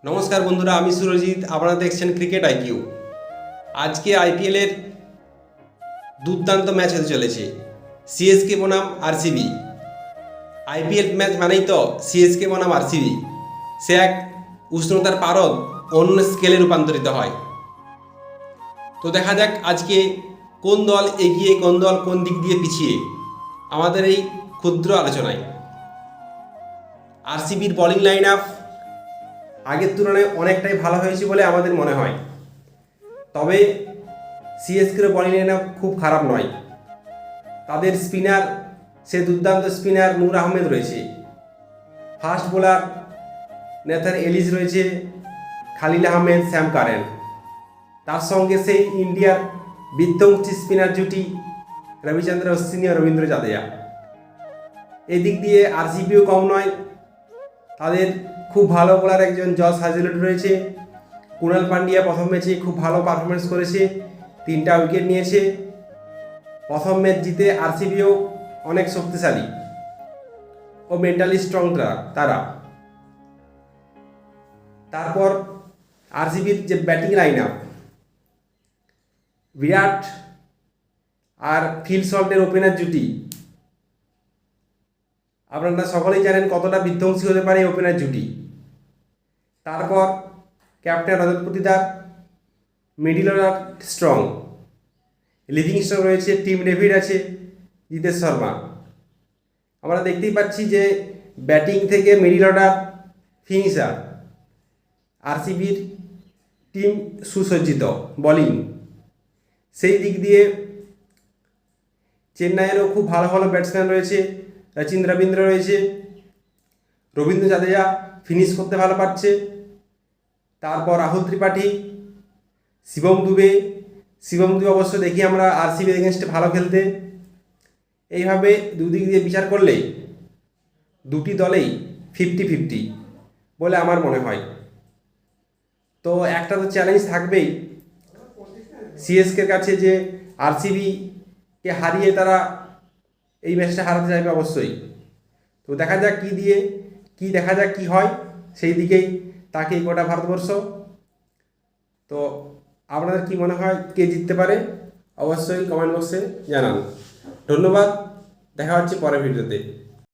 নমস্কার বন্ধুরা, আমি সুরজিৎ। আপনারা দেখছেন ক্রিকেট আইকিউ। আজকে আইপিএলের দুর্দান্ত ম্যাচ হতে চলেছে। সিএসকে বনাম আরসিবি। আইপিএল ম্যাচ মানেই তো সিএসকে বনাম আরসিবি। সে এক উষ্ণতার পারদ অন্য স্কেলে রূপান্তরিত হয়। তো দেখা যাক আজকে কোন দল এগিয়ে, কোন দল কোন দিক দিয়ে পিছিয়ে, আমাদের এই ক্ষুদ্র আলোচনায়। আরসিবির বোলিং লাইন আপ আগের তুলনায় অনেকটাই ভালো হয়েছে বলে আমাদের মনে হয়। তবে সিএসকের বোলিং লাইন আপ খুব খারাপ নয়। তাদের স্পিনার, সে দুর্দান্ত স্পিনার নূর আহমেদ রয়েছে। ফাস্ট বোলার নেথান এলিস রয়েছে, খালিল আহমেদ, শ্যাম কারেন। তার সঙ্গে সেই ইন্ডিয়ার বিধ্বংসী স্পিনার জুটি রবিচন্দ্র অশ্বিনী ও রবীন্দ্র জাদেজা। এই দিক দিয়ে আরসিবিও কম নয়। তাদের খুব ভালো বোলার একজন জস হাজেলউড রয়েছে। কুণাল পান্ডিয়া প্রথম ম্যাচে খুব ভালো পারফরমেন্স করেছে, 3টা উইকেট নিয়েছে। প্রথম ম্যাচ জিতে আরসিবিও অনেক শক্তিশালী ও মেন্টালি স্ট্রং তারা। তারপর আরসিবির যে ব্যাটিং লাইন আপ, বিরাট আর ফিল সল্টের ওপেনার জুটি, আপনারা সকলেই জানেন কতটা বিধ্বংসী হতে পারে এই ওপেনার জুটি। তারপর captain Rajat Patidar, middle order strong, Livingstone রয়েছে, টিম ডেভিড আছে, জিতেশ শর্মা। আমরা দেখতেই পাচ্ছি যে ব্যাটিং থেকে মিডিল অর্ডার, ফিনিশার, আরসিবির টিম সুসজ্জিত। বোলিং সেই দিক দিয়ে চেন্নাইয়েরও খুব ভালো ভালো ব্যাটসম্যান রয়েছে। রচিন রবীন্দ্র রয়েছে, রবীন্দ্র জাদেজা ফিনিশ করতে ভালো পারছে। তারপর রাহুল ত্রিপাঠী, শিবম দুবে অবশ্য দেখি আমরা আরসিবি এগেনস্টে ভালো খেলতে। এইভাবে দুদিক দিয়ে বিচার করলে দুটি দলেই 50-50 বলে আমার মনে হয়। তো একটা তো চ্যালেঞ্জ থাকবেই সিএসকের কাছে, যে আরসিবিকে হারিয়ে তারা এই ম্যাচটা হারাতে চাইবে অবশ্যই। তো দেখা যাক দেখা যাক কি হয়, সেই দিকেই তাকে গোটা ভারতবর্ষ। তো আপনাদের কি মনে হয় কে জিততে পারে, অবশ্যই কমেন্ট বক্সে জানান। ধন্যবাদ, দেখা হচ্ছে পরের ভিডিওতে।